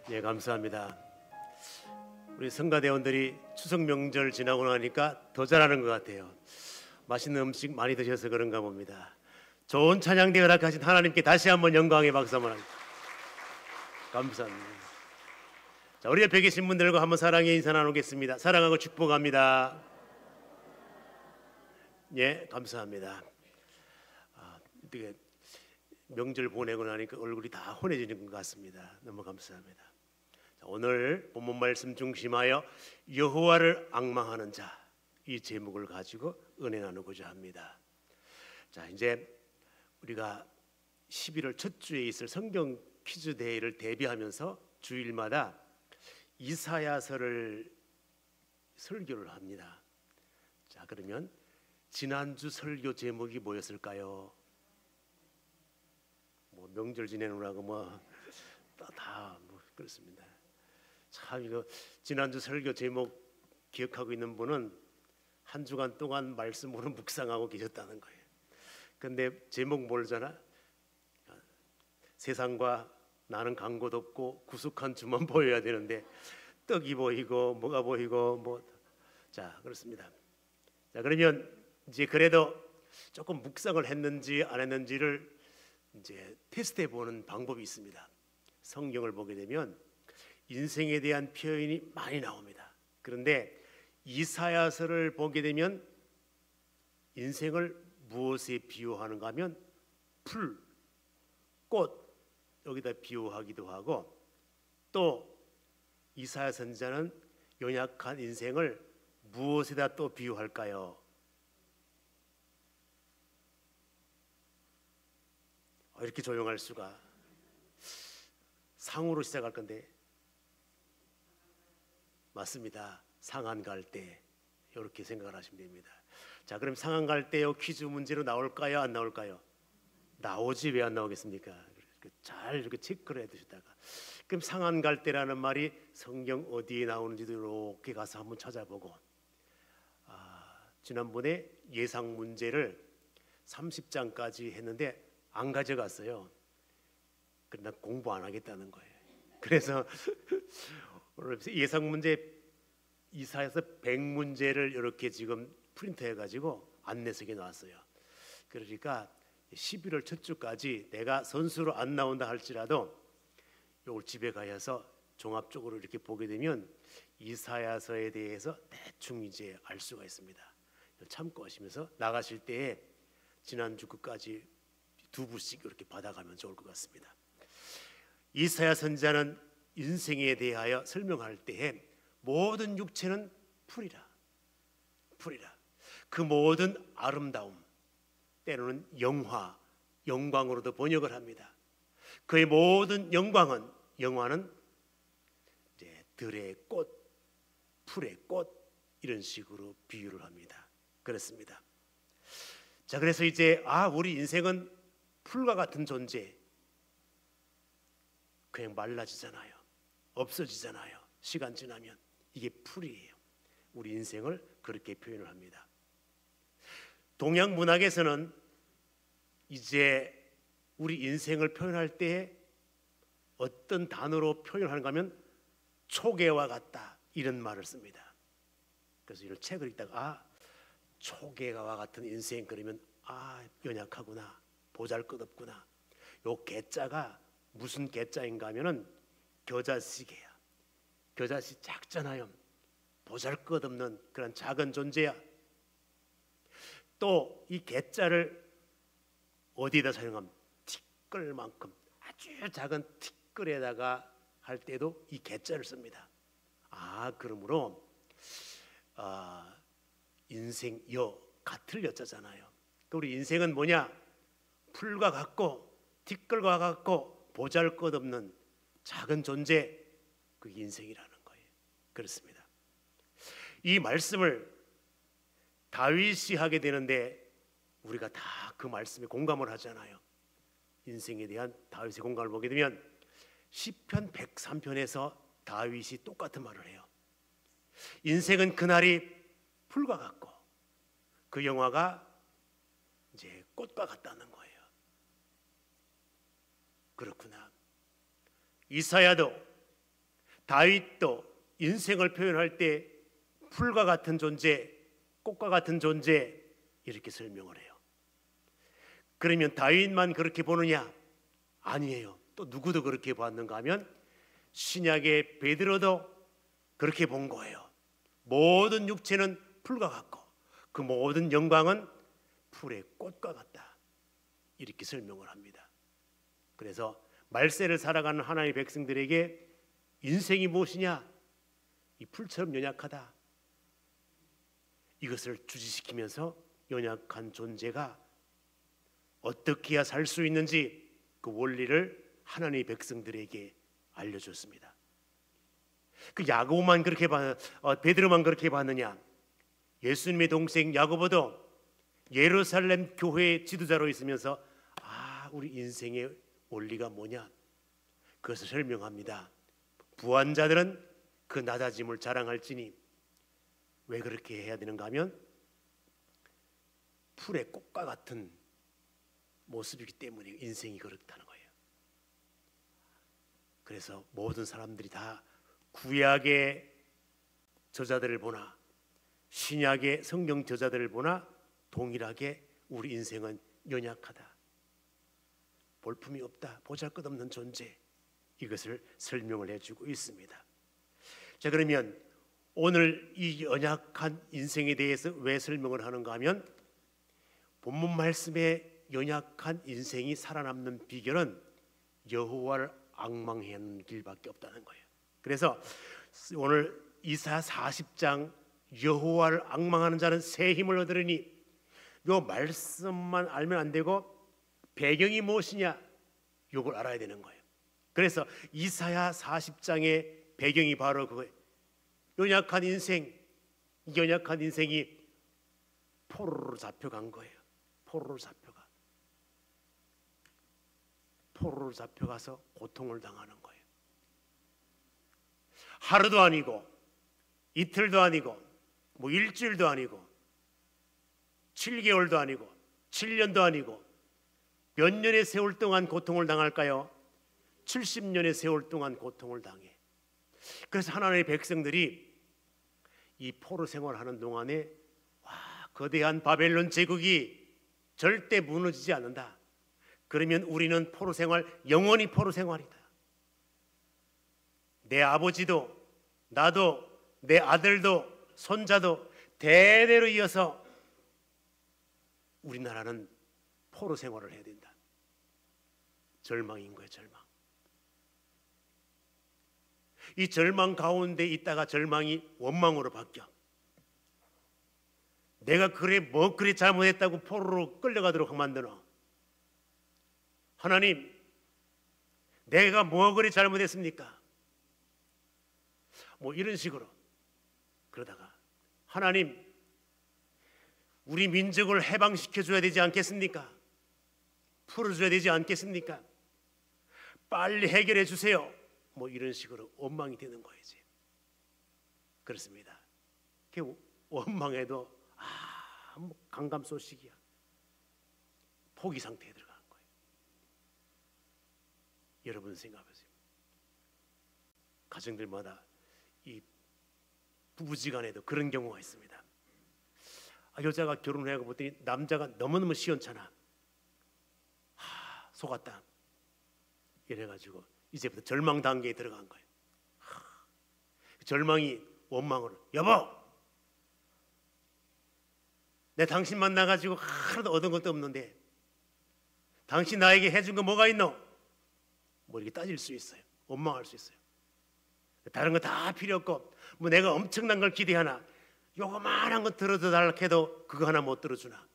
예, 감사합니다. 우리 성가대원들이 추석 명절 지나고 나니까 더 잘하는 것 같아요. 맛있는 음식 많이 드셔서 그런가 봅니다. 좋은 찬양대 허락하신 하나님께 다시 한번 영광의 박수 한번 합니다. 감사합니다. 자, 우리 옆에 계신 분들과 한번 사랑의 인사 나누겠습니다. 사랑하고 축복합니다. 예, 감사합니다. 되게 명절 보내고 나니까 얼굴이 다 환해지는 것 같습니다. 너무 감사합니다. 자, 오늘 본문 말씀 중심하여 여호와를 앙망하는 자, 이 제목을 가지고 은혜 나누고자 합니다. 자, 이제 우리가 11월 첫 주에 있을 성경 퀴즈 대회를 대비하면서 주일마다 이사야서를 설교를 합니다. 자, 그러면 지난주 설교 제목이 뭐였을까요? 뭐 명절 지내느라고 다 그렇습니다. 참 이거 지난주 설교 제목 기억하고 있는 분은 한 주간 동안 말씀으로 묵상하고 계셨다는 거예요. 근데 제목 모르잖아. 세상과 나는 강도 없고 구숙한 주만 보여야 되는데 떡이 보이고 뭐가 보이고 자, 그렇습니다. 자, 그러면 이제 그래도 조금 묵상을 했는지 안 했는지를 이제 테스트해 보는 방법이 있습니다. 성경을 보게 되면 인생에 대한 표현이 많이 나옵니다. 그런데 이사야서를 보게 되면 인생을 무엇에 비유하는가 하면 풀, 꽃 여기다 비유하기도 하고, 또 이사야 선지자는 연약한 인생을 무엇에다 또 비유할까요? 이렇게 조용할 수가. 상으로 시작할 건데 맞습니다. 상한 갈대, 이렇게 생각을 하시면 됩니다. 자, 그럼 상한 갈대요 퀴즈 문제로 나올까요, 안 나올까요? 나오지, 왜 안 나오겠습니까? 잘 이렇게 체크를 해두시다가, 그럼 상한 갈대라는 말이 성경 어디에 나오는지도 이렇게 가서 한번 찾아보고, 지난번에 예상 문제를 30장까지 했는데 안 가져갔어요. 그러나 공부 안 하겠다는 거예요. 그래서 오늘 예상 문제 이사야서 100문제를 이렇게 지금 프린트해 가지고 안내석에 놨어요. 그러니까 11월 첫 주까지 내가 선수로 안 나온다 할지라도 요걸 집에 가서 종합적으로 이렇게 보게 되면 이사야서에 대해서 대충 이제 알 수가 있습니다. 참고하시면서 나가실 때에 지난주 끝까지 2부씩 이렇게 받아가면 좋을 것 같습니다. 이사야 선지자는 인생에 대하여 설명할 때에 모든 육체는 풀이라, 그 모든 아름다움, 때로는 영화, 영광으로도 번역을 합니다. 그의 모든 영화는 이제 들의 꽃, 풀의 꽃, 이런 식으로 비유를 합니다. 그렇습니다. 자, 그래서 이제 우리 인생은 풀과 같은 존재, 그냥 말라지잖아요. 없어지잖아요. 시간 지나면. 이게 풀이에요. 우리 인생을 그렇게 표현을 합니다. 동양 문학에서는 이제 우리 인생을 표현할 때 어떤 단어로 표현하는가 하면 초계와 같다, 이런 말을 씁니다. 그래서 이런 책을 읽다가 초계와 같은 인생, 그러면 연약하구나, 보잘것없구나. 요 개자가 무슨 개자인가 하면은 겨자씨개야. 겨자씨 작잖아요. 보잘것없는 그런 작은 존재야. 또 이 개자를 어디에다 사용하면 티끌만큼 아주 작은 티끌에다가 할 때도 이 개자를 씁니다. 그러므로 인생 같을 여자잖아요. 우리 인생은 뭐냐? 풀과 같고 티끌과 같고 보잘것없는 작은 존재, 그게 인생이라는 거예요. 그렇습니다. 이 말씀을 다윗이 하게 되는데 우리가 다 그 말씀에 공감을 하잖아요. 인생에 대한 다윗의 공감을 보게 되면 시편 103편에서 다윗이 똑같은 말을 해요. 인생은 그날이 풀과 같고 그 영화가 이제 꽃과 같다는 거예요. 그렇구나. 이사야도 다윗도 인생을 표현할 때 풀과 같은 존재, 꽃과 같은 존재 이렇게 설명을 해요. 그러면 다윗만 그렇게 보느냐? 아니에요. 또 누구도 그렇게 봤는가 하면 신약의 베드로도 그렇게 본 거예요. 모든 육체는 풀과 같고 그 모든 영광은 풀의 꽃과 같다. 이렇게 설명을 합니다. 그래서 말세를 살아가는 하나님의 백성들에게 인생이 무엇이냐? 이 풀처럼 연약하다. 이것을 주지시키면서 연약한 존재가 어떻게 해야 살 수 있는지 그 원리를 하나님의 백성들에게 알려줬습니다. 그 야고보만 그렇게 베드로만 그렇게 봤느냐? 예수님의 동생 야고보도 예루살렘 교회의 지도자로 있으면서 우리 인생의 원리가 뭐냐? 그것을 설명합니다. 부한 자들은 그 낮아짐을 자랑할지니 왜 그렇게 해야 되는가 하면 풀의 꽃과 같은 모습이기 때문에 인생이 그렇다는 거예요. 그래서 모든 사람들이 다 구약의 저자들을 보나 신약의 성경 저자들을 보나 동일하게 우리 인생은 연약하다, 볼품이 없다, 보잘것없는 존재, 이것을 설명을 해주고 있습니다. 자, 그러면 오늘 이 연약한 인생에 대해서 왜 설명을 하는가 하면 본문 말씀에 연약한 인생이 살아남는 비결은 여호와를 앙망하는 길밖에 없다는 거예요. 그래서 오늘 이사야 40장 여호와를 앙망하는 자는 새 힘을 얻으리니, 요 말씀만 알면 안 되고 배경이 무엇이냐 요걸 알아야 되는 거예요. 그래서 이사야 40장의 배경이 바로 그거예요. 연약한 인생이 포로로 잡혀간 거예요. 포로로 잡혀가서 고통을 당하는 거예요. 하루도 아니고 이틀도 아니고 뭐 일주일도 아니고 7개월도 아니고 7년도 아니고 몇 년의 세월 동안 고통을 당할까요? 70년의 세월 동안 고통을 당해. 그래서 하나님의 백성들이 이 포로 생활하는 동안에 거대한 바벨론 제국이 절대 무너지지 않는다. 그러면 우리는 포로 생활, 영원히 포로 생활이다. 내 아버지도 나도 내 아들도 손자도 대대로 이어서 우리나라는 포로 생활을 해야 된다. 절망인 거예요, 절망. 이 절망 가운데 있다가 절망이 원망으로 바뀌어. 내가 뭐 그래 잘못했다고 포로로 끌려가도록 만드나? 하나님, 내가 뭐 그래 잘못했습니까? 뭐 이런 식으로 그러다가 하나님, 우리 민족을 해방시켜줘야 되지 않겠습니까? 풀어줘야 되지 않겠습니까? 빨리 해결해 주세요. 뭐 이런 식으로 원망이 되는 거예요. 그렇습니다. 원망해도 뭐 강감소식이야. 포기 상태에 들어가는 거예요. 여러분 생각하세요. 가정들마다 이 부부지간에도 그런 경우가 있습니다. 여자가 결혼을 해고 보더니 남자가 너무너무 시원찮아. 속았다. 이래가지고 이제부터 절망 단계에 들어간 거예요. 절망이 원망으로, 여보, 내 당신 만나가지고 하나도 얻은 것도 없는데 당신 나에게 해준 거 뭐가 있노? 뭐 이렇게 따질 수 있어요. 원망할 수 있어요. 다른 거 다 필요 없고 뭐 내가 엄청난 걸 기대하나, 요거만한 거 들어달라 해도 그거 하나 못 들어주나.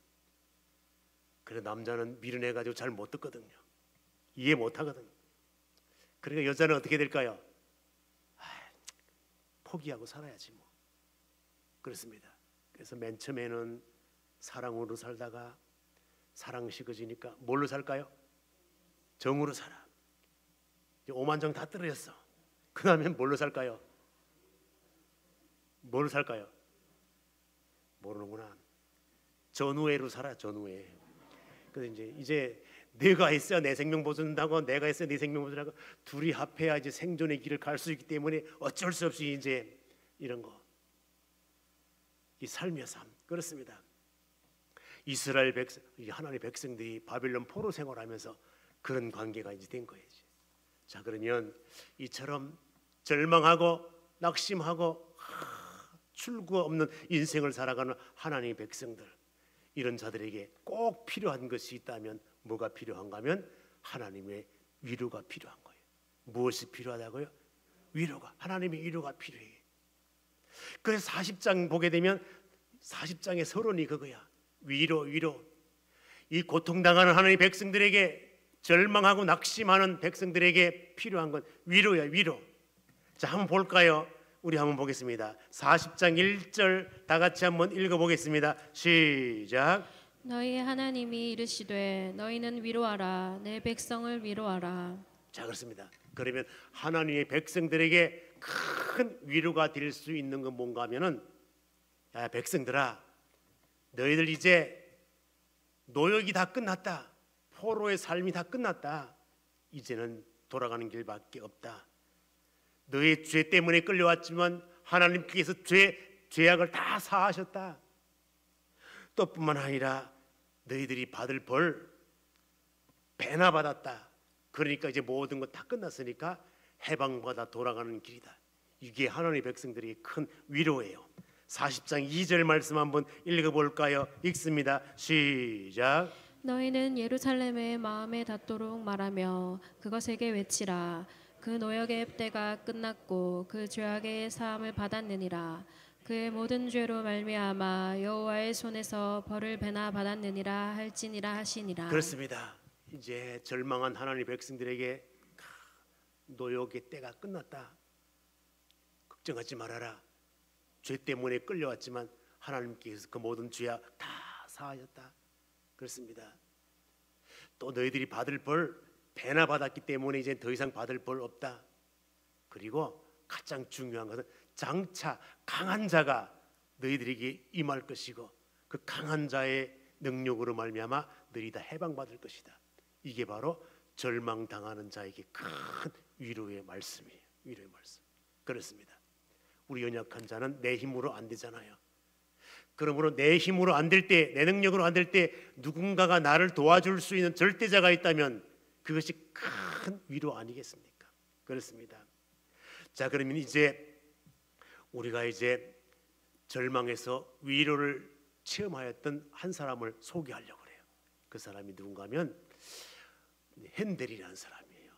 그래 남자는 미련해가지고 잘 못 듣거든요. 이해 못 하거든요. 그러니까 여자는 어떻게 될까요? 포기하고 살아야지 뭐. 그렇습니다. 그래서 맨 처음에는 사랑으로 살다가 사랑 식어지니까 뭘로 살까요? 정으로 살아. 이제 오만정 다 떨어졌어. 그 다음에 뭘로 살까요? 뭘로 살까요? 모르는구나. 전우애로 살아. 전우애. 그래서 이제 내가 있어야 내 생명 보존한다고, 내가 있어야 내 생명 보존하고, 둘이 합해야 이제 생존의 길을 갈 수 있기 때문에 어쩔 수 없이 이제 이런 거, 이 삶의 삶. 그렇습니다. 이스라엘 백성, 하나님의 백성들이 바벨론 포로 생활하면서 그런 관계가 이제 된 거예요. 자, 그러면 이처럼 절망하고 낙심하고 출구가 없는 인생을 살아가는 하나님의 백성들, 이런 자들에게 꼭 필요한 것이 있다면 뭐가 필요한가 하면 하나님의 위로가 필요한 거예요. 무엇이 필요하다고요? 위로가, 하나님의 위로가 필요해요. 그래서 40장 보게 되면 40장의 서론이 그거야. 위로. 이 고통당하는 하나님의 백성들에게, 절망하고 낙심하는 백성들에게 필요한 건 위로야, 위로. 자, 한번 볼까요? 우리 한번 보겠습니다. 40장 1절 다 같이 한번 읽어보겠습니다. 시작. 너희의 하나님이 이르시되 너희는 위로하라, 내 백성을 위로하라. 자, 그렇습니다. 그러면 하나님의 백성들에게 큰 위로가 될 수 있는 건 뭔가 하면은, 야, 백성들아, 너희들 이제 노역이 다 끝났다. 포로의 삶이 다 끝났다. 이제는 돌아가는 길밖에 없다. 너의 죄 때문에 끌려왔지만 하나님께서 죄악을 다 사하셨다. 또 뿐만 아니라 너희들이 받을 벌 배나 받았다. 그러니까 이제 모든 것 다 끝났으니까 해방받아 돌아가는 길이다. 이게 하나님의 백성들이 큰 위로예요. 40장 2절 말씀 한번 읽어볼까요? 읽습니다. 시작. 너희는 예루살렘의 마음에 닿도록 말하며 그것에게 외치라. 그 노역의 때가 끝났고 그 죄악의 사함을 받았느니라. 그의 모든 죄로 말미암아 여호와의 손에서 벌을 배나 받았느니라 할지니라 하시니라. 그렇습니다. 이제 절망한 하나님의 백성들에게 노역의 때가 끝났다. 걱정하지 말아라. 죄 때문에 끌려왔지만 하나님께서 그 모든 죄악 다 사하셨다. 그렇습니다. 또 너희들이 받을 벌 배나 받았기 때문에 이제 더 이상 받을 벌 없다. 그리고 가장 중요한 것은 장차 강한 자가 너희들에게 임할 것이고 그 강한 자의 능력으로 말미암아 너희 다 해방받을 것이다. 이게 바로 절망당하는 자에게 큰 위로의 말씀이에요. 위로의 말씀. 그렇습니다. 우리 연약한 자는 내 힘으로 안 되잖아요. 그러므로 내 힘으로 안 될 때, 내 능력으로 안 될 때 누군가가 나를 도와줄 수 있는 절대자가 있다면 그것이 큰 위로 아니겠습니까? 그렇습니다. 자, 그러면 이제 우리가 이제 절망에서 위로를 체험하였던 한 사람을 소개하려고 그래요. 그 사람이 누군가 하면 핸델이라는 사람이에요.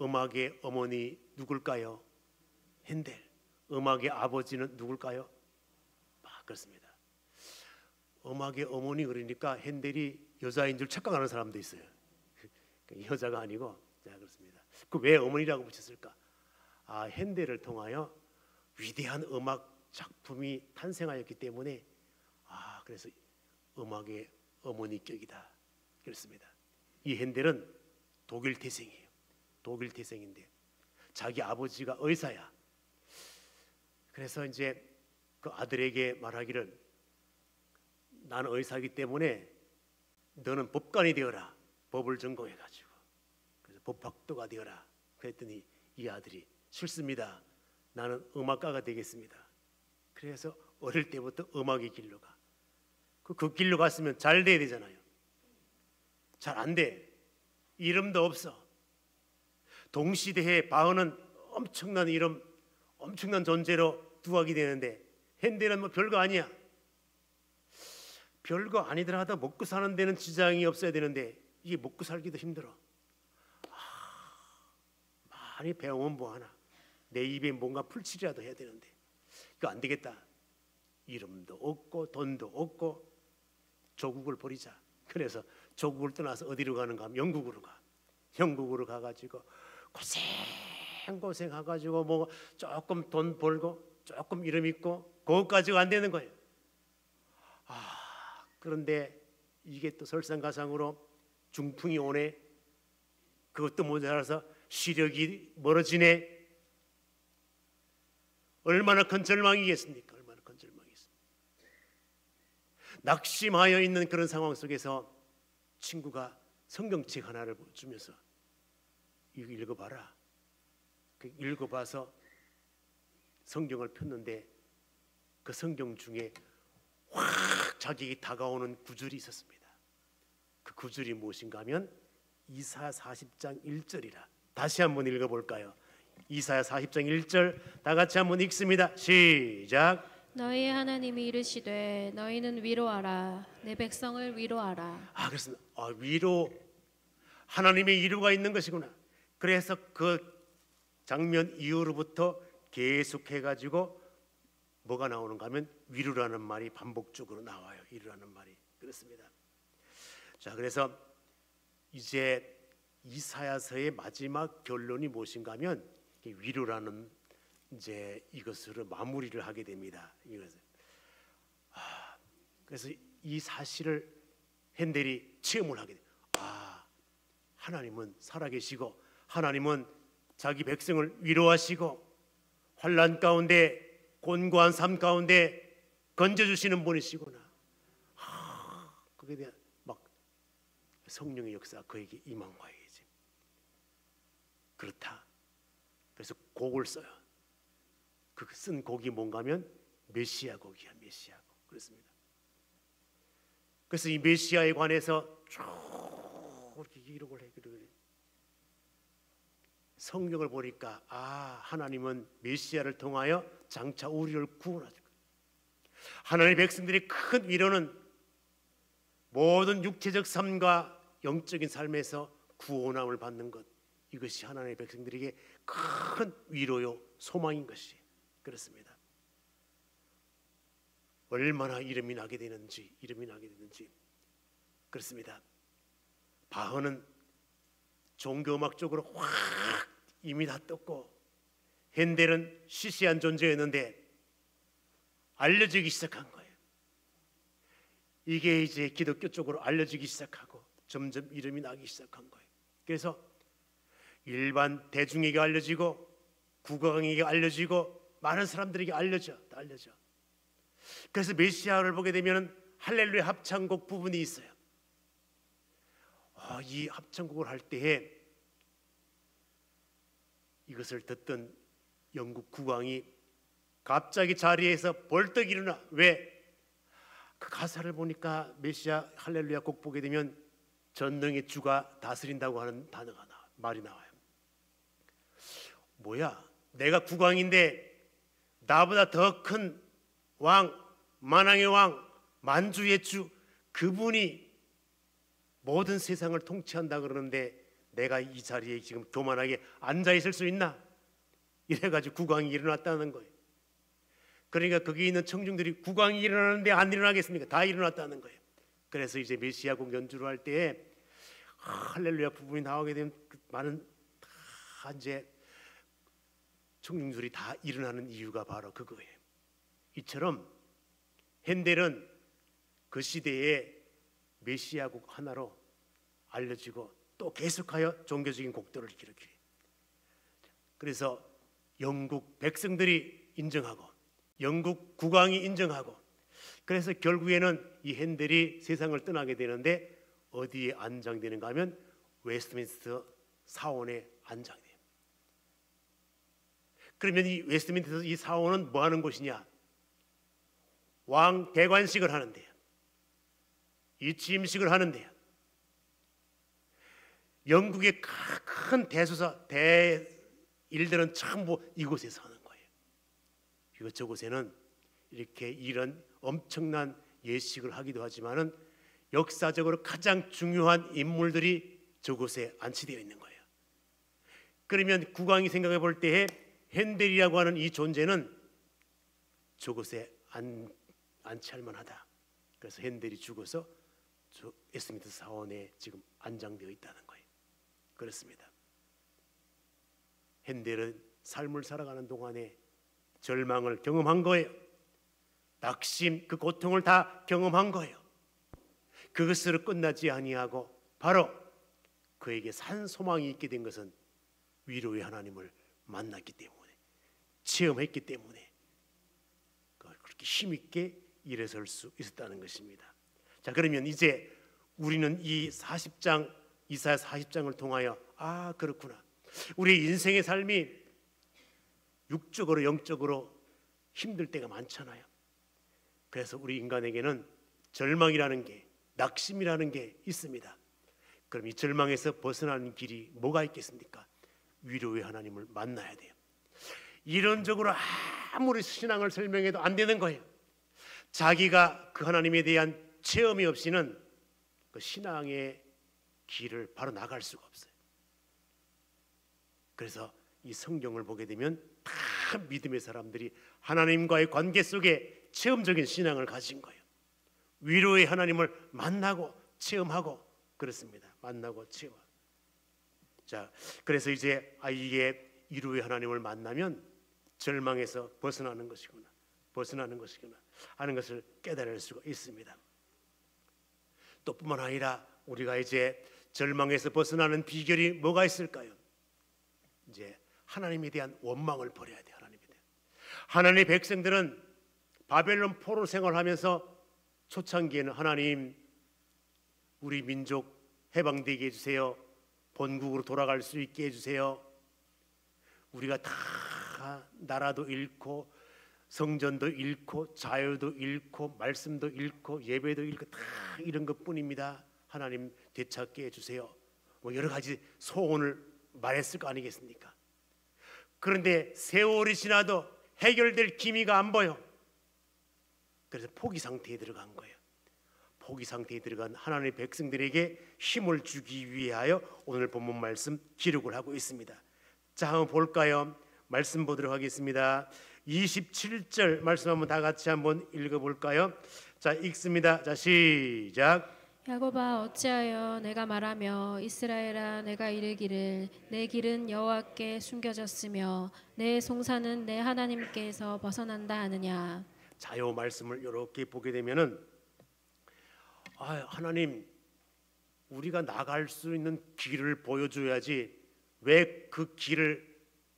음악의 어머니 누굴까요? 핸델. 음악의 아버지는 누굴까요? 그렇습니다. 음악의 어머니 그러니까 핸델이 여자인 줄 착각하는 사람도 있어요. 여자가 아니고. 자, 그렇습니다. 그 왜 어머니라고 붙였을까? 핸델을 통하여 위대한 음악 작품이 탄생하였기 때문에 그래서 음악의 어머니격이다. 그렇습니다. 이 핸델은 독일 태생이에요. 독일 태생인데 자기 아버지가 의사야. 그래서 이제 그 아들에게 말하기를, 나는 의사이기 때문에 너는 법관이 되어라. 법을 전공해가지고. 그래서 법학도가 되어라. 그랬더니 이 아들이 싫습니다. 나는 음악가가 되겠습니다. 그래서 어릴 때부터 음악의 길로 가. 그 길로 갔으면 잘 돼야 되잖아요. 잘 안 돼. 이름도 없어. 동시대에 바흐는 엄청난 이름, 엄청난 존재로 두각이 되는데 핸델은 뭐 별거 아니야. 별거 아니더라도 먹고 사는 데는 지장이 없어야 되는데 이게 먹고 살기도 힘들어. 많이 배우면 뭐하나. 내 입에 뭔가 풀칠이라도 해야 되는데 이거 안 되겠다. 이름도 없고 돈도 없고 조국을 버리자. 그래서 조국을 떠나서 어디로 가는가 하면 영국으로 가. 영국으로 가가지고 고생해가지고 뭐 조금 돈 벌고 조금 이름 있고 그것까지가 안 되는 거예요. 그런데 이게 또 설상가상으로 중풍이 오네. 그것도 모자라서 시력이 멀어지네. 얼마나 큰 절망이겠습니까? 얼마나 큰 절망이겠습니까? 낙심하여 있는 그런 상황 속에서 친구가 성경책 하나를 주면서 이거 읽어봐라. 읽어봐서 성경을 폈는데 그 성경 중에 확 자기에게 다가오는 구절이 있었습니다. 그 구절이 무엇인가 하면 이사야 40장 1절이라. 다시 한번 읽어볼까요? 이사야 40장 1절 다 같이 한번 읽습니다. 시작. 너희 하나님이 이르시되 너희는 위로하라. 내 백성을 위로하라. 그렇습니다. 위로, 하나님의 위로가 있는 것이구나. 그래서 그 장면 이후로부터 계속해가지고 뭐가 나오는가 하면 위로라는 말이 반복적으로 나와요. 위로라는 말이. 그렇습니다. 자, 그래서 이제 이사야서의 마지막 결론이 무엇인가 하면 위로라는 이제 이것으로 마무리를 하게 됩니다. 이것을. 그래서 이 사실을 핸델이 체험을 하게 돼요. 하나님은 살아계시고 하나님은 자기 백성을 위로하시고 환난 가운데 곤고한 삶 가운데 건져주시는 분이시구나. 그게 대한 막 성령의 역사 그에게 임한 거예요. 이제. 그렇다. 그래서 곡을 써요. 그 쓴 곡이 뭔가 하면 메시아 곡이야. 메시아 곡. 그렇습니다. 그래서 이 메시아에 관해서 쭉 이렇게 기록을 해. 성경을 보니까 하나님은 메시아를 통하여 장차 우리를 구원하실 거예요. 하나님의 백성들의 큰 위로는 모든 육체적 삶과 영적인 삶에서 구원함을 받는 것, 이것이 하나님의 백성들에게 큰 위로요 소망인 것이 그렇습니다. 얼마나 이름이 나게 되는지 그렇습니다. 바흐는 종교음악 쪽으로 확 이미 다 떴고 핸델은 시시한 존재였는데 알려지기 시작한 거예요. 이게 이제 기독교 쪽으로 알려지기 시작하고 점점 이름이 나기 시작한 거예요. 그래서 일반 대중에게 알려지고 국왕에게 알려지고 많은 사람들에게 알려져. 그래서 메시아를 보게 되면 할렐루야 합창곡 부분이 있어요. 이 합창곡을 할 때에 이것을 듣던 영국 국왕이 갑자기 자리에서 벌떡 일어나. 왜? 그 가사를 보니까 메시아 할렐루야 곡 보게 되면 전능의 주가 다스린다고 하는 단어가 말이 나와요. 뭐야? 내가 국왕인데 나보다 더 큰 왕, 만왕의 왕, 만주의 주, 그분이 모든 세상을 통치한다 그러는데 내가 이 자리에 지금 교만하게 앉아 있을 수 있나? 이래가지고 국왕이 일어났다는 거예요. 그러니까 거기 있는 청중들이 국왕이 일어나는데 안 일어나겠습니까? 다 일어났다는 거예요. 그래서 이제 메시아곡 연주를 할 때 할렐루야 부분이 나오게 되면 많은 다 이제 청중들이 다 일어나는 이유가 바로 그거예요. 이처럼 핸델은 그 시대에 메시아곡 하나로 알려지고 또 계속하여 종교적인 곡들을 기록해요. 그래서 영국 백성들이 인정하고 영국 국왕이 인정하고 그래서 결국에는 이 핸델이 세상을 떠나게 되는데 어디에 안장되는가 하면 웨스트민스터 사원에 안장돼요. 그러면 이 웨스트민스터 이 사원은 뭐 하는 곳이냐? 왕 대관식을 하는데요. 이 취임식을 하는데요. 영국의 큰 대소사 대일들은 전부 이곳에서 하는 거예요. 저곳에는 이렇게 이런 엄청난 예식을 하기도 하지만은 역사적으로 가장 중요한 인물들이 저곳에 안치되어 있는 거예요. 그러면 국왕이 생각해 볼 때에 핸델이라고 하는 이 존재는 저곳에 안치할 만하다. 그래서 핸델이 죽어서 저 웨스트민스터 사원에 지금 안장되어 있다는 거예요. 그렇습니다. 핸델은 삶을 살아가는 동안에 절망을 경험한 거예요. 낙심, 그 고통을 다 경험한 거예요. 그것으로 끝나지 아니하고 바로 그에게 산 소망이 있게 된 것은 위로의 하나님을 만났기 때문에, 체험했기 때문에 그렇게 힘있게 일어설 수 있었다는 것입니다. 자, 그러면 이제 우리는 이 40장 이사야 40장을 통하여 아 그렇구나, 우리 인생의 삶이 육적으로 영적으로 힘들 때가 많잖아요. 그래서 우리 인간에게는 절망이라는 게, 낙심이라는 게 있습니다. 그럼 이 절망에서 벗어나는 길이 뭐가 있겠습니까? 위로의 하나님을 만나야 돼요. 이론적으로 아무리 신앙을 설명해도 안 되는 거예요. 자기가 그 하나님에 대한 체험이 없이는 그 신앙의 길을 바로 나갈 수가 없어요. 그래서 이 성경을 보게 되면 다 믿음의 사람들이 하나님과의 관계 속에 체험적인 신앙을 가진 거예요. 위로의 하나님을 만나고 체험하고 그렇습니다. 만나고 체험하고. 자, 그래서 이제 이게 위로의 하나님을 만나면 절망에서 벗어나는 것이구나 하는 것을 깨달을 수가 있습니다. 또 뿐만 아니라 우리가 이제 절망에서 벗어나는 비결이 뭐가 있을까요? 이제 하나님에 대한 원망을 버려야 돼요. 하나님의 백성들은 바벨론 포로 생활하면서 초창기에는 하나님, 우리 민족 해방되게 해주세요, 본국으로 돌아갈 수 있게 해주세요, 우리가 다 나라도 잃고 성전도 잃고 자유도 잃고 말씀도 잃고 예배도 잃고 다 이런 것뿐입니다, 하나님 되찾게 해주세요, 뭐 여러 가지 소원을 말했을 거 아니겠습니까? 그런데 세월이 지나도 해결될 기미가 안 보여. 그래서 포기 상태에 들어간 거예요. 포기 상태에 들어간 하나님의 백성들에게 힘을 주기 위하여 오늘 본문 말씀 기록을 하고 있습니다. 자, 한번 볼까요? 말씀 보도록 하겠습니다. 27절 말씀 한번 다 같이 한번 읽어볼까요? 자, 읽습니다. 자, 시작. 야곱아 어찌하여 내가 말하며 이스라엘아 내가 이르기를 내 길은 여호와께 숨겨졌으며 내 송사는 내 하나님께서 벗어난다 하느냐. 자, 요 말씀을 이렇게 보게 되면은 하나님, 우리가 나갈 수 있는 길을 보여줘야지 왜 그 길을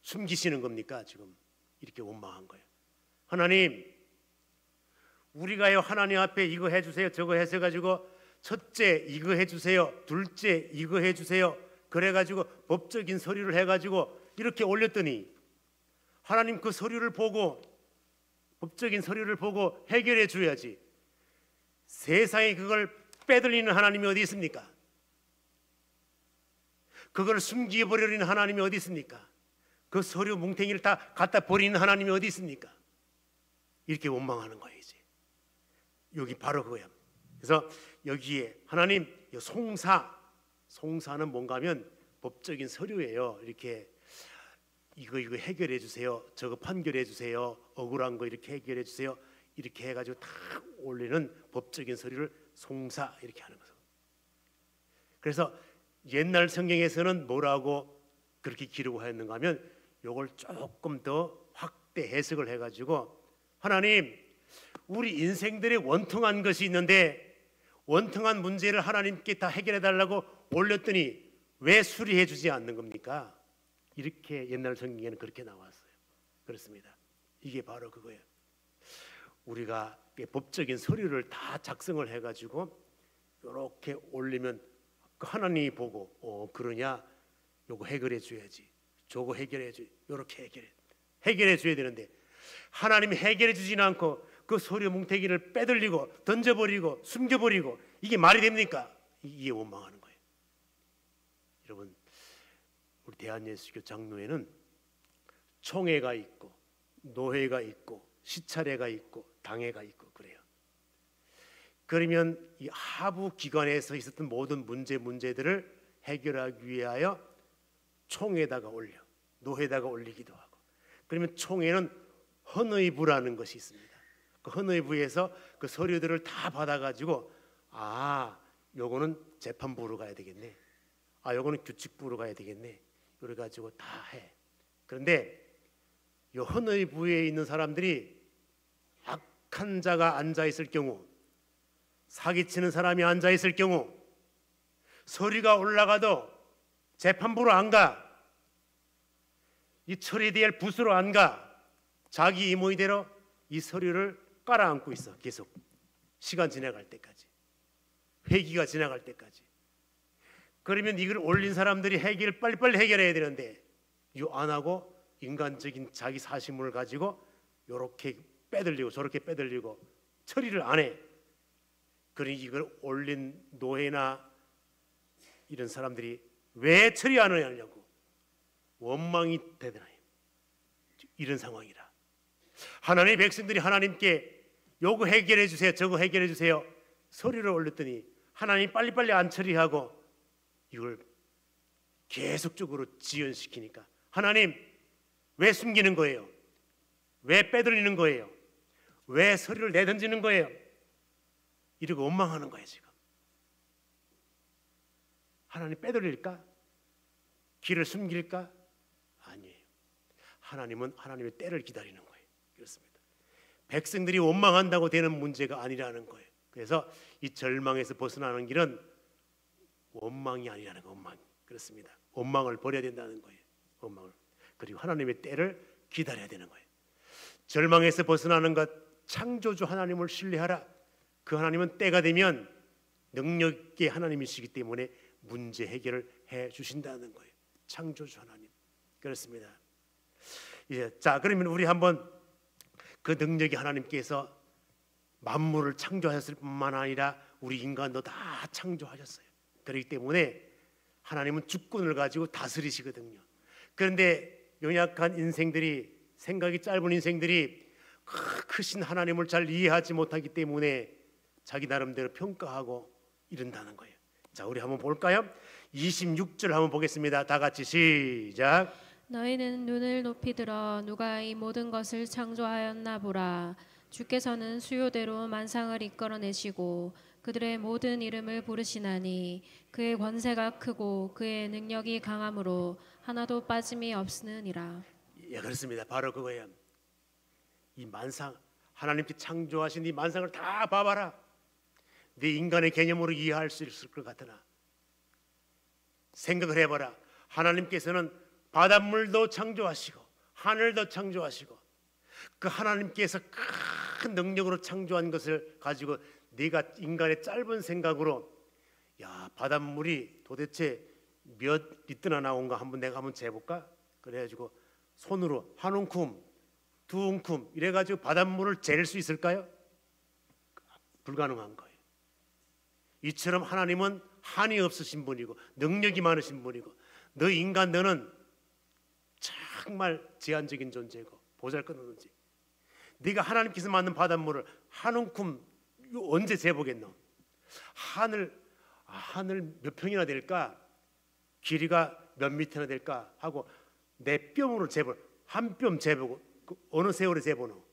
숨기시는 겁니까? 지금 이렇게 원망한 거예요. 하나님, 우리가요 하나님 앞에 이거 해주세요 저거 해서가지고 첫째 이거 해주세요, 둘째 이거 해주세요, 그래가지고 법적인 서류를 해가지고 이렇게 올렸더니 하나님 그 서류를 보고, 법적인 서류를 보고 해결해 줘야지, 세상에 그걸 빼돌리는 하나님이 어디 있습니까? 그걸 숨겨버리는 하나님이 어디 있습니까? 그 서류 뭉탱이를 다 갖다 버리는 하나님이 어디 있습니까? 이렇게 원망하는 거예요. 이제 여기 바로 그거야. 그래서 여기에 하나님 송사는 뭔가 하면 법적인 서류예요. 이렇게 이거 해결해 주세요, 저거 판결해 주세요, 억울한 거 이렇게 해결해 주세요, 이렇게 해가지고 다 올리는 법적인 서류를 송사 이렇게 하는 거죠. 그래서 옛날 성경에서는 뭐라고 그렇게 기록하였는가 하면 요걸 조금 더 확대 해석을 해가지고 하나님, 우리 인생들의 원통한 것이 있는데 원통한 문제를 하나님께 다 해결해 달라고 올렸더니 왜 수리해 주지 않는 겁니까? 이렇게 옛날 성경에는 그렇게 나왔어요. 그렇습니다. 이게 바로 그거예요. 우리가 법적인 서류를 다 작성을 해가지고 이렇게 올리면 하나님이 보고 그러냐, 요거 해결해 줘야지, 저거 해결해 줘, 이렇게 해결해 줘야 되는데 하나님이 해결해 주지는 않고 그 서류 뭉태기를 빼돌리고 던져버리고 숨겨버리고, 이게 말이 됩니까? 이게 원망하는 거예요. 여러분, 우리 대한예수교 장로회는 총회가 있고 노회가 있고 시찰회가 있고 당회가 있고 그래요. 그러면 이 하부 기관에서 있었던 모든 문제들을 해결하기 위하여 총회에다가 올려, 노회에다가 올리기도 하고, 그러면 총회는 헌의부라는 것이 있습니다. 그 헌의부에서 그 서류들을 다 받아가지고 요거는 재판부로 가야 되겠네, 요거는 규칙부로 가야 되겠네, 이래 가지고 다 해. 그런데 이 헌의부에 있는 사람들이 악한 자가 앉아 있을 경우, 사기치는 사람이 앉아 있을 경우 서류가 올라가도 재판부로 안 가, 이 처리될 부서로 안 가, 자기 임의대로 이 서류를 깔아앉고 있어. 계속 시간 지나갈 때까지. 회기가 지나갈 때까지. 그러면 이걸 올린 사람들이 해결 빨리빨리 해결해야 되는데 이거 안 하고 인간적인 자기 사심을 가지고 이렇게 빼들리고 저렇게 빼들리고 처리를 안 해. 그러니 이걸 올린 노예나 이런 사람들이 왜 처리 안 하냐고 원망이 되더라요. 이런 상황이라 하나님의 백성들이 하나님께 요거 해결해 주세요, 저거 해결해 주세요 서류를 올렸더니 하나님 빨리빨리 안 처리하고 이걸 계속적으로 지연시키니까 하나님 왜 숨기는 거예요? 왜 빼돌리는 거예요? 왜 서류를 내던지는 거예요? 이러고 원망하는 거예요. 지금 하나님 빼돌릴까? 길을 숨길까? 아니에요. 하나님은 하나님의 때를 기다리는 거예요. 그렇습니다. 백성들이 원망한다고 되는 문제가 아니라는 거예요. 그래서 이 절망에서 벗어나는 길은 원망이 아니라는 거. 원망. 그렇습니다. 원망을 버려야 된다는 거예요. 원망을. 그리고 하나님의 때를 기다려야 되는 거예요. 절망에서 벗어나는 것, 창조주 하나님을 신뢰하라. 그 하나님은 때가 되면 능력의 하나님이시기 때문에 문제 해결을 해 주신다는 거예요. 창조주 하나님. 그렇습니다. 예, 자 그러면 우리 한번 그 능력의 하나님께서 만물을 창조하셨을 뿐만 아니라 우리 인간도 다 창조하셨어요. 그렇기 때문에 하나님은 주권을 가지고 다스리시거든요. 그런데 연약한 인생들이, 생각이 짧은 인생들이 크신 하나님을 잘 이해하지 못하기 때문에 자기 나름대로 평가하고 이런다는 거예요. 자, 우리 한번 볼까요? 26절 한번 보겠습니다. 다 같이 시작. 너희는 눈을 높이 들어 누가 이 모든 것을 창조하였나 보라. 주께서는 수요대로 만상을 이끌어내시고 그들의 모든 이름을 부르시나니 그의 권세가 크고 그의 능력이 강함으로 하나도 빠짐이 없으느니라. 예, 그렇습니다. 바로 그거예요. 이 만상, 하나님께 창조하신 이 만상을 다 봐봐라. 네 인간의 개념으로 이해할 수 있을 것 같으나 생각을 해봐라. 하나님께서는 바닷물도 창조하시고 하늘도 창조하시고 그 하나님께서 큰 능력으로 창조한 것을 가지고 네가 인간의 짧은 생각으로 야 바닷물이 도대체 몇 리터나 나온가 한번 내가 한번 재볼까? 그래가지고 손으로 한 움큼 두 움큼 이래가지고 바닷물을 잴 수 있을까요? 불가능한 거예요. 이처럼 하나님은 한이 없으신 분이고 능력이 많으신 분이고 너 인간 너는 정말 제한적인 존재고 보잘것없는 존재. 네가 하나님께서 만든 바닷물을 한 움큼 언제 재보겠노? 하늘 몇 평이나 될까? 길이가 몇 미터나 될까? 하고 내 뼘으로 재보 한 뼘 재보고 어느 세월에 재보노?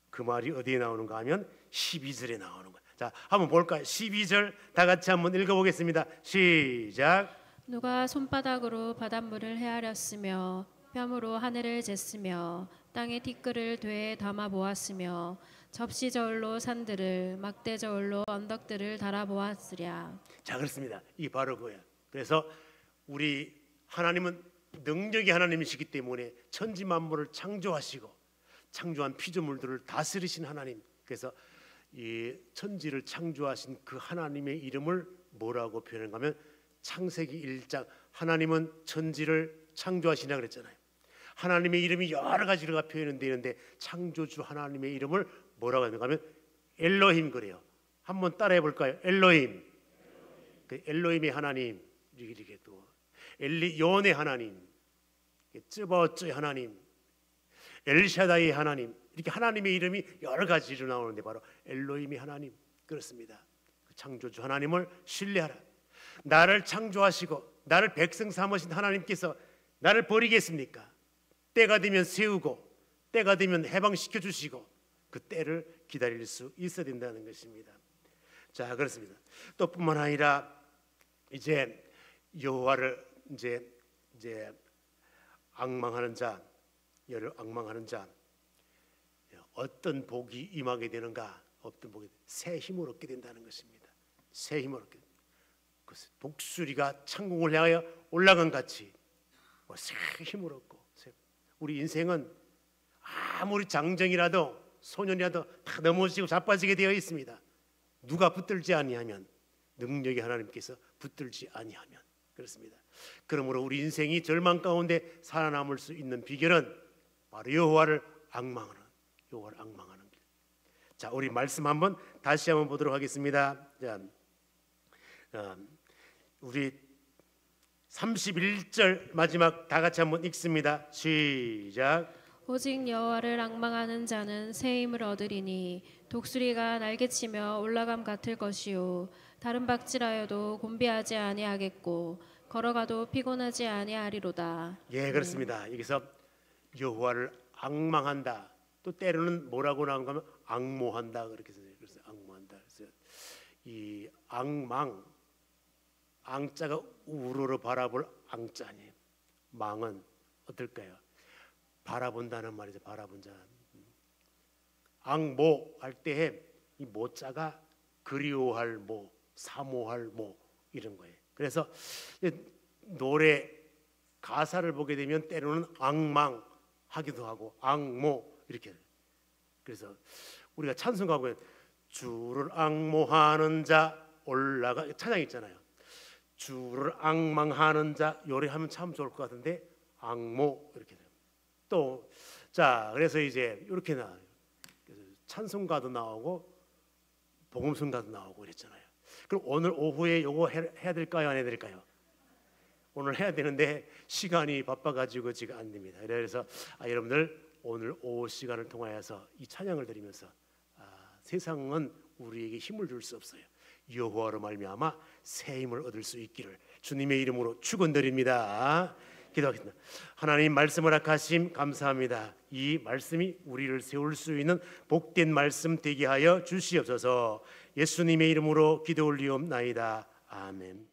그 말이 어디에 나오는가 하면 12절에 나오는 거야. 자, 한번 볼까요? 12절 다 같이 한번 읽어보겠습니다. 시작. 누가 손바닥으로 바닷물을 헤아렸으며 뼘으로 하늘을 쟀으며 땅의 티끌을 되에 담아 보았으며 접시 저울로 산들을 막대 저울로 언덕들을 달아 보았으랴. 자, 그렇습니다. 이게 바로 그거야. 그래서 우리 하나님은 능력의 하나님이시기 때문에 천지 만물을 창조하시고 창조한 피조물들을 다스리신 하나님. 그래서 이 천지를 창조하신 그 하나님의 이름을 뭐라고 표현하는가 하면 창세기 1장 하나님은 천지를 창조하시냐 그랬잖아요. 하나님의 이름이 여러 가지로 표현되는데 창조주 하나님의 이름을 뭐라고 하는가 하면 엘로힘 그래요. 한번 따라해 볼까요? 엘로힘. 그 엘로힘의 하나님 이렇게 또 엘리온의 하나님, 쯔버쯔의 하나님, 엘샤다이의 하나님 이렇게 하나님의 이름이 여러 가지로 나오는데 바로 엘로힘의 하나님. 그렇습니다. 그 창조주 하나님을 신뢰하라. 나를 창조하시고 나를 백성 삼으신 하나님께서 나를 버리겠습니까? 때가 되면 세우고 때가 되면 해방시켜 주시고 그 때를 기다릴 수 있어야 된다는 것입니다. 자, 그렇습니다. 또 뿐만 아니라 이제 여호와를 이제 앙망하는 자, 여를 앙망하는 자 어떤 복이 임하게 되는가? 어떤 복이 새 힘을 얻게 된다는 것입니다. 새 힘을 얻게. 독수리가 창공을 향하여 올라간 같이 새 힘을 얻고 우리 인생은 아무리 장정이라도 소년이라도 다 넘어지고 자빠지게 되어 있습니다. 누가 붙들지 아니하면 능력이 하나님께서 붙들지 아니하면 그렇습니다. 그러므로 우리 인생이 절망 가운데 살아남을 수 있는 비결은 바로 여호와를 악망하는 길. 자, 우리 말씀 한번 다시 한번 보도록 하겠습니다. 자, 우리 31절 마지막 다 같이 한번 읽습니다. 시작. 오직 여호와를 앙망하는 자는 새 힘을 얻으리니 독수리가 날개치며 올라감 같을 것이요 다른 박질하여도 곤비하지 아니하겠고 걸어가도 피곤하지 아니하리로다. 예, 그렇습니다. 여기서 여호와를 앙망한다. 또 때로는 뭐라고 나온가 하면 앙모한다 그렇게 써요. 그래서 앙모한다. 그래서 이 앙망, 앙자가 우러러 바라볼 앙자니 망은 어떨까요? 바라본다는 말이죠. 바라본 자. 앙모 할 때에 이 모자가 그리워할 모, 사모할 모 이런 거예요. 그래서 노래 가사를 보게 되면 때로는 앙망하기도 하고 앙모 이렇게. 그래서 우리가 찬송가 보면 주를 앙모하는 자 올라가 찬양 있잖아요. 주를 앙망하는 자 요래하면 참 좋을 것 같은데 앙모 이렇게 돼요. 또 자 그래서 이제 이렇게 나와요. 찬송가도 나오고 복음성가도 나오고 이랬잖아요. 그럼 오늘 오후에 요거 해야 될까요? 안 해야 될까요? 오늘 해야 되는데 시간이 바빠가지고 지금 안 됩니다. 그래서 여러분들 오늘 오후 시간을 통하여서 이 찬양을 드리면서 세상은 우리에게 힘을 줄 수 없어요. 여호와로 말미암아 새 힘을 얻을 수 있기를 주님의 이름으로 축원드립니다. 기도하겠습니다. 하나님 말씀을 허락하심 감사합니다. 이 말씀이 우리를 세울 수 있는 복된 말씀 되게 하여 주시옵소서. 예수님의 이름으로 기도 올리옵나이다. 아멘.